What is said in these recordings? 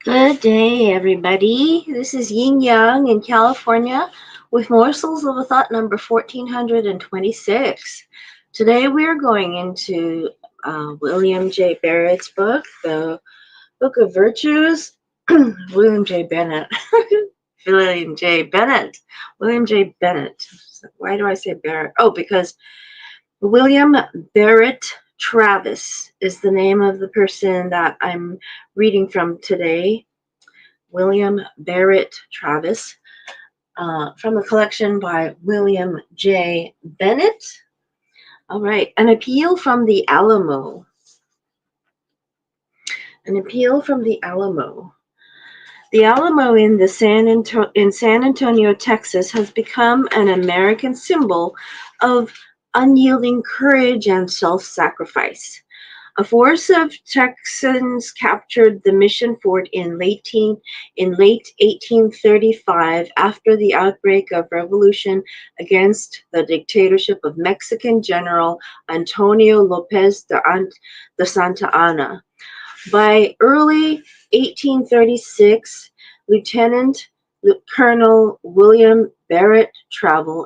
Good day, everybody. This is Yin Yang in California with Morsels of a Thought number 1426. Today we are going into William J. Barrett's book, The Book of Virtues. William J. Bennett. William J. Bennett. William J. Bennett. Why do I say Barrett? Oh, because William Barrett Travis is the name of the person that I'm reading from today. William Barrett Travis, from a collection by William J. Bennett. All right, an appeal from the Alamo. An appeal from the Alamo. The Alamo in San Antonio, Texas, has become an American symbol of unyielding courage and self-sacrifice. A force of Texans captured the Mission Fort in late 1835 after the outbreak of revolution against the dictatorship of Mexican General Antonio Lopez de Santa Anna. By early 1836, Lieutenant Colonel William Barrett Travis,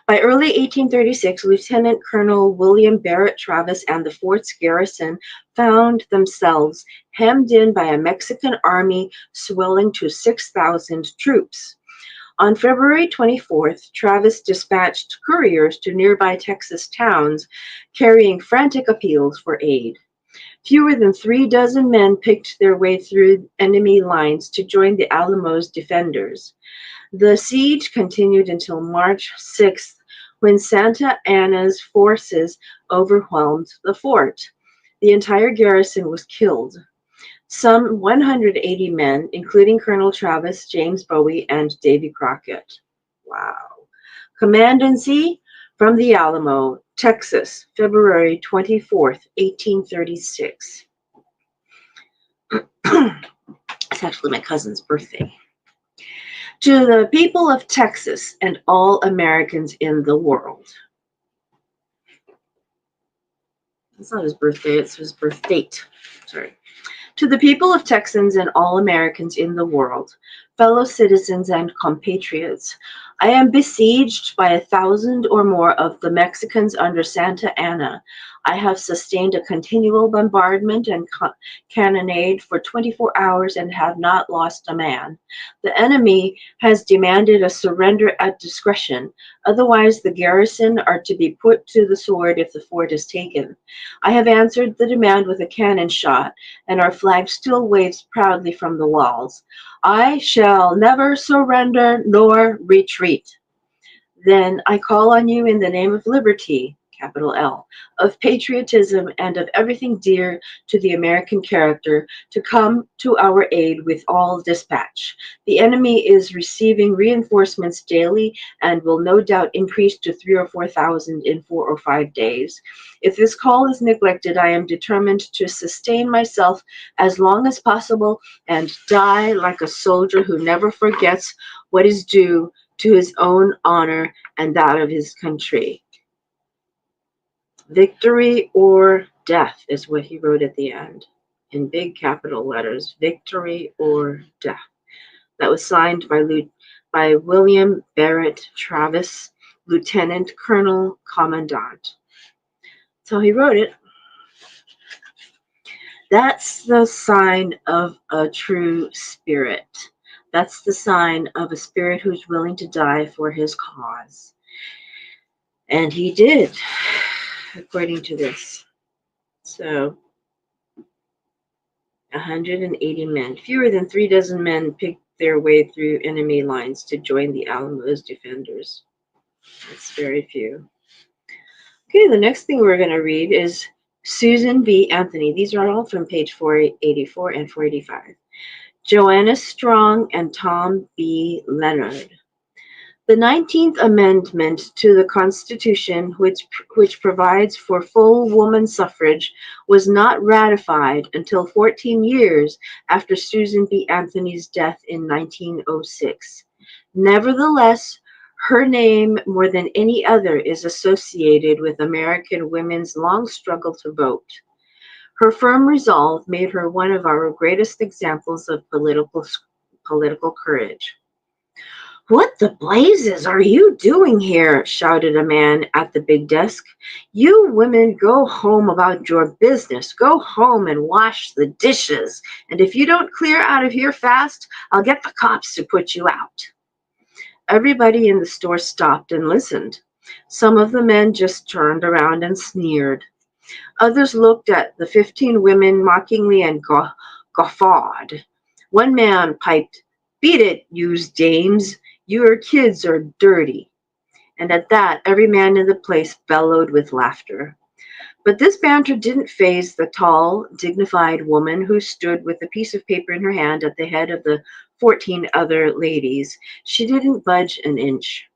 by early 1836, Lieutenant Colonel William Barrett Travis and the fort's garrison found themselves hemmed in by a Mexican army swelling to 6,000 troops. On February 24th, Travis dispatched couriers to nearby Texas towns carrying frantic appeals for aid. Fewer than 3 dozen men picked their way through enemy lines to join the Alamo's defenders. The siege continued until March 6th, when Santa Anna's forces overwhelmed the fort. The entire garrison was killed. Some 180 men, including Colonel Travis, James Bowie, and Davy Crockett. Wow. Commandancy from the Alamo, Texas, February 24th, 1836. It's actually my cousin's birthday. To the people of Texas and all Americans in the world. It's not his birthday, it's his birth date. Sorry. To the people of Texans and all Americans in the world, fellow citizens and compatriots, I am besieged by 1,000 or more of the Mexicans under Santa Anna. I have sustained a continual bombardment and cannonade for 24 hours and have not lost a man. The enemy has demanded a surrender at discretion. Otherwise, the garrison are to be put to the sword if the fort is taken. I have answered the demand with a cannon shot, and our flag still waves proudly from the walls. I shall never surrender nor retreat. Then I call on you in the name of liberty, capital L, of patriotism, and of everything dear to the American character, to come to our aid with all dispatch. The enemy is receiving reinforcements daily and will no doubt increase to 3,000 or 4,000 in 4 or 5 days. If this call is neglected, I am determined to sustain myself as long as possible and die like a soldier who never forgets what is due to his own honor and that of his country. Victory or death is what he wrote at the end in big capital letters. Victory or death. That was signed by William Barrett Travis, Lieutenant Colonel Commandant. So he wrote it. That's the sign of a true spirit. That's the sign of a spirit who's willing to die for his cause. And he did, according to this. So, 180 men. Fewer than 3 dozen men picked their way through enemy lines to join the Alamo's defenders. That's very few. Okay, the next thing we're going to read is Susan B. Anthony. These are all from page 484 and 485. Joanna Strong and Tom B. Leonard. The 19th Amendment to the Constitution, which provides for full woman suffrage, was not ratified until 14 years after Susan B. Anthony's death in 1906. Nevertheless, her name, more than any other, is associated with American women's long struggle to vote. Her firm resolve made her one of our greatest examples of political courage. "What the blazes are you doing here?" shouted a man at the big desk. "You women go home about your business. Go home and wash the dishes. And if you don't clear out of here fast, I'll get the cops to put you out." Everybody in the store stopped and listened. Some of the men just turned around and sneered. Others looked at the 15 women mockingly and guffawed. One man piped, "Beat it, yous dames. Your kids are dirty." And at that, every man in the place bellowed with laughter. But this banter didn't faze the tall, dignified woman who stood with a piece of paper in her hand at the head of the 14 other ladies. She didn't budge an inch.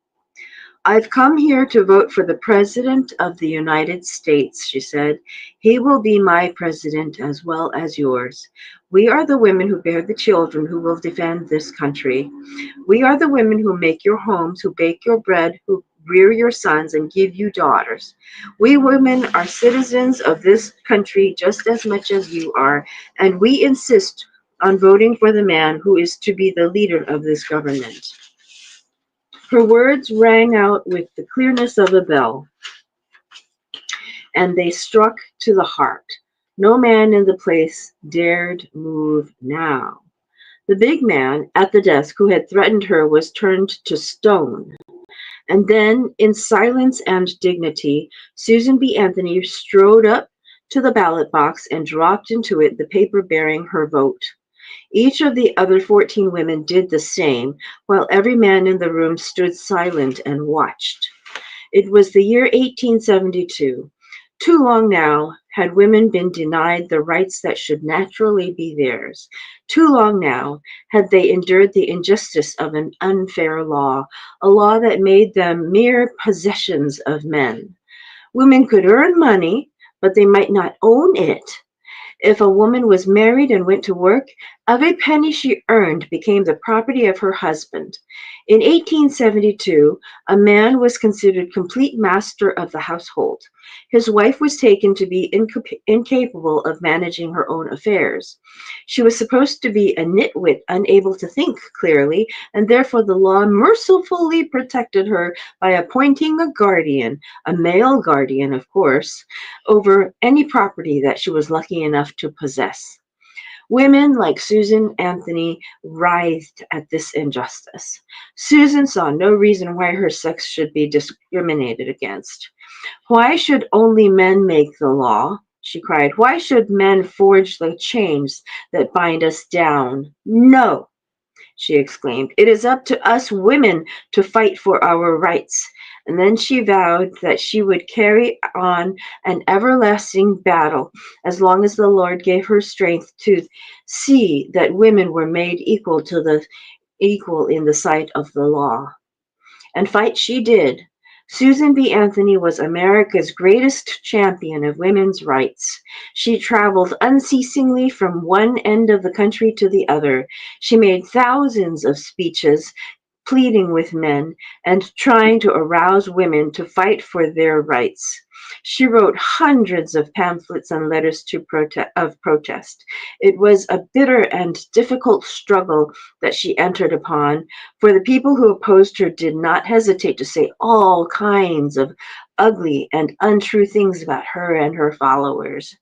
"I've come here to vote for the President of the United States," she said. "He will be my president as well as yours. We are the women who bear the children who will defend this country. We are the women who make your homes, who bake your bread, who rear your sons and give you daughters. We women are citizens of this country just as much as you are, and we insist on voting for the man who is to be the leader of this government." Her words rang out with the clearness of a bell, and they struck to the heart. No man in the place dared move now. The big man at the desk who had threatened her was turned to stone. And then, in silence and dignity, Susan B. Anthony strode up to the ballot box and dropped into it the paper bearing her vote. Each of the other 14 women did the same, while every man in the room stood silent and watched. It was the year 1872. Too long now had women been denied the rights that should naturally be theirs. Too long now had they endured the injustice of an unfair law, a law that made them mere possessions of men. Women could earn money, but they might not own it. If a woman was married and went to work, every penny she earned became the property of her husband. In 1872, a man was considered complete master of the household. His wife was taken to be incapable of managing her own affairs. She was supposed to be a nitwit, unable to think clearly, and therefore the law mercifully protected her by appointing a guardian, a male guardian, of course, over any property that she was lucky enough to possess. Women like Susan Anthony writhed at this injustice. Susan saw no reason why her sex should be discriminated against. "Why should only men make the law?" she cried. "Why should men forge the chains that bind us down? No!" she exclaimed. "It is up to us women to fight for our rights." And then she vowed that she would carry on an everlasting battle as long as the Lord gave her strength to see that women were made equal in the sight of the law. And fight she did. Susan B. Anthony was America's greatest champion of women's rights. She traveled unceasingly from one end of the country to the other. She made thousands of speeches pleading with men and trying to arouse women to fight for their rights. She wrote hundreds of pamphlets and letters of protest. It was a bitter and difficult struggle that she entered upon, for the people who opposed her did not hesitate to say all kinds of ugly and untrue things about her and her followers.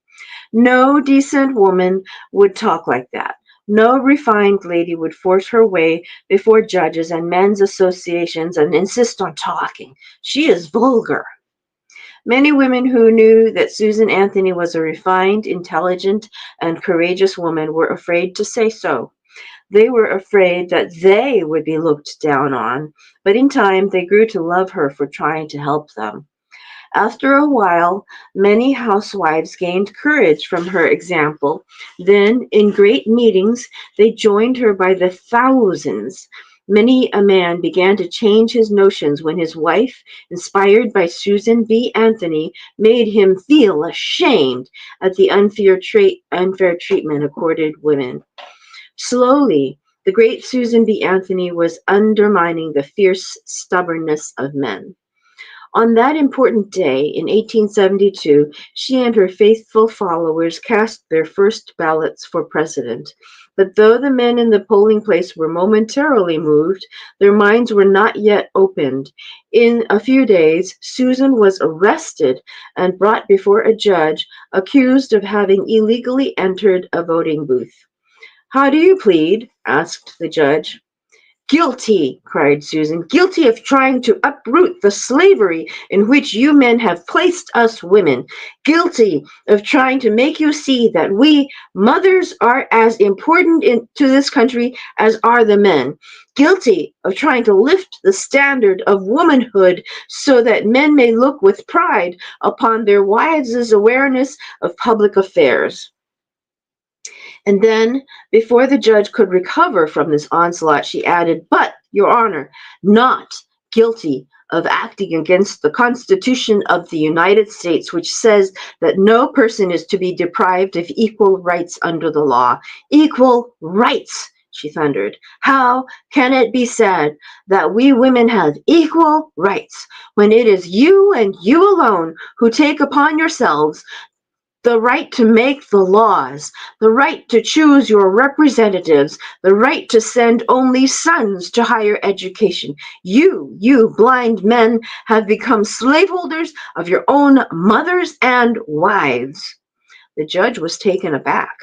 No decent woman would talk like that. No refined lady would force her way before judges and men's associations and insist on talking. She is vulgar. Many women who knew that Susan Anthony was a refined, intelligent, and courageous woman were afraid to say so. They were afraid that they would be looked down on, but in time they grew to love her for trying to help them. After a while, many housewives gained courage from her example. Then, in great meetings, they joined her by the thousands. Many a man began to change his notions when his wife, inspired by Susan B. Anthony, made him feel ashamed at the unfair treatment accorded women. Slowly, the great Susan B. Anthony was undermining the fierce stubbornness of men. On that important day in 1872, she and her faithful followers cast their first ballots for president. But though the men in the polling place were momentarily moved, their minds were not yet opened. In a few days, Susan was arrested and brought before a judge, accused of having illegally entered a voting booth. "How do you plead?" asked the judge. "Guilty," cried Susan, "guilty of trying to uproot the slavery in which you men have placed us women. Guilty of trying to make you see that we mothers are as important to this country as are the men. Guilty of trying to lift the standard of womanhood so that men may look with pride upon their wives' awareness of public affairs." And then, before the judge could recover from this onslaught, she added, "But, Your Honor, not guilty of acting against the Constitution of the United States, which says that no person is to be deprived of equal rights under the law." "Equal rights!" she thundered. "How can it be said that we women have equal rights when it is you and you alone who take upon yourselves the right to make the laws, the right to choose your representatives, the right to send only sons to higher education? You blind men, have become slaveholders of your own mothers and wives." The judge was taken aback.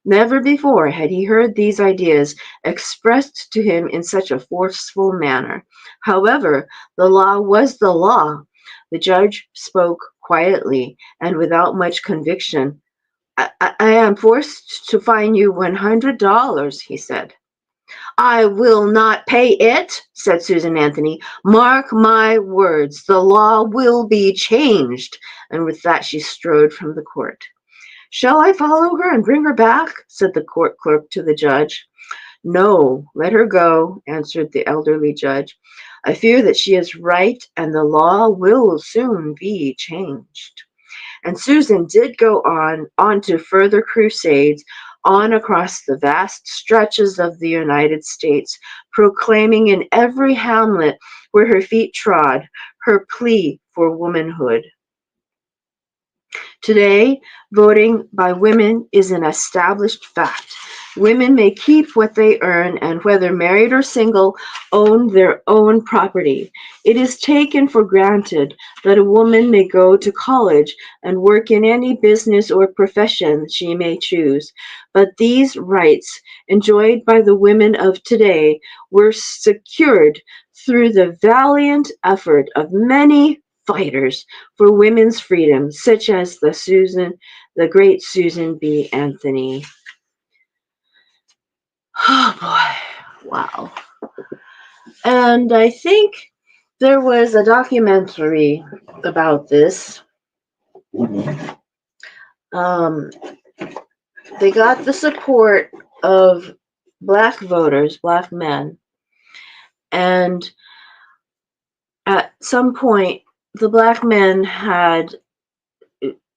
Never before had he heard these ideas expressed to him in such a forceful manner. However, the law was the law. The judge spoke quietly and without much conviction. I am forced to fine you $100, he said. "I will not pay it," said Susan Anthony. "Mark my words, the law will be changed." And with that she strode from the court. "Shall I follow her and bring her back?" said the court clerk to the judge. "No, let her go," answered the elderly judge. "I fear that she is right, and the law will soon be changed." And Susan did go on to further crusades, on across the vast stretches of the United States, proclaiming in every hamlet where her feet trod her plea for womanhood. Today, voting by women is an established fact. Women may keep what they earn and, whether married or single, own their own property. It is taken for granted that a woman may go to college and work in any business or profession she may choose. But these rights, enjoyed by the women of today, were secured through the valiant effort of many fighters for women's freedom, such as the great Susan B. Anthony. Oh boy, wow. And I think there was a documentary about this. They got the support of Black voters, Black men, and at some point, the Black men had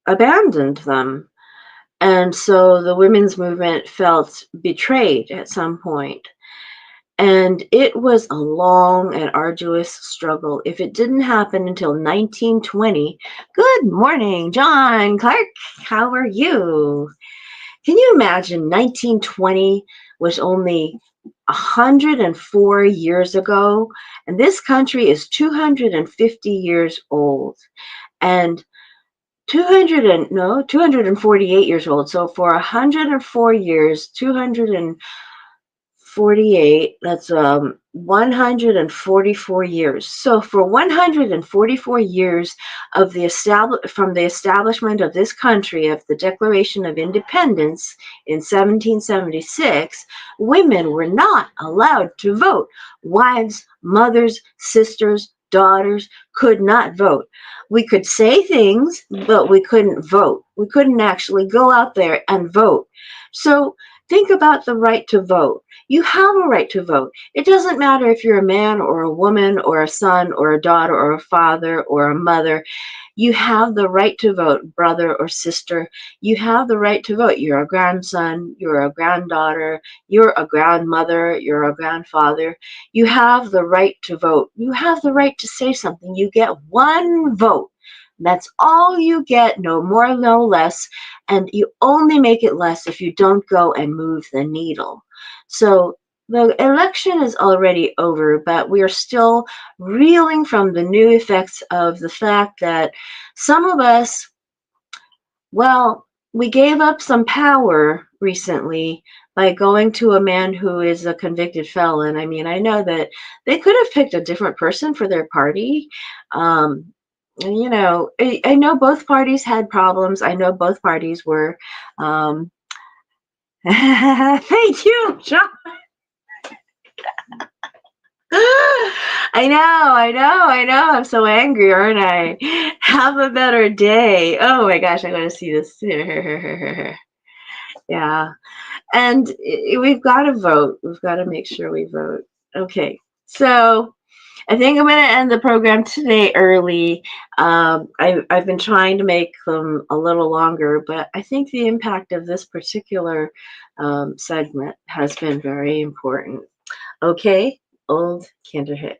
abandoned them. And so the women's movement felt betrayed at some point. And it was a long and arduous struggle. If it didn't happen until 1920, good morning, John Clark. How are you? Can you imagine 1920 was only 104 years ago, and this country is 250 years old. And 248 years old. So for 104 years, 248, that's 144 years. So for 144 years of from the establishment of this country, of the Declaration of Independence in 1776, women were not allowed to vote. Wives, mothers, sisters, daughters could not vote. We could say things, but we couldn't vote. We couldn't actually go out there and vote. So think about the right to vote. You have a right to vote. It doesn't matter if you're a man or a woman or a son or a daughter or a father or a mother. You have the right to vote, brother or sister. You have the right to vote. You're a grandson, you're a granddaughter, you're a grandmother, you're a grandfather. You have the right to vote. You have the right to say something. You get one vote. That's all you get, no more, no less. And you only make it less if you don't go and move the needle. So the election is already over, but we are still reeling from the new effects of the fact that some of us, well, we gave up some power recently by going to a man who is a convicted felon. I mean, I know that they could have picked a different person for their party. And, you know, I know both parties had problems. I know both parties were. Um, thank you, John. I know. I'm so angry, aren't I? Have a better day. Oh my gosh, I gotta see this. Yeah. And we've got to vote. We've got to make sure we vote. Okay. So I think I'm going to end the program today early. I've been trying to make them a little longer, but I think the impact of this particular segment has been very important. Okay, old Kinderhick.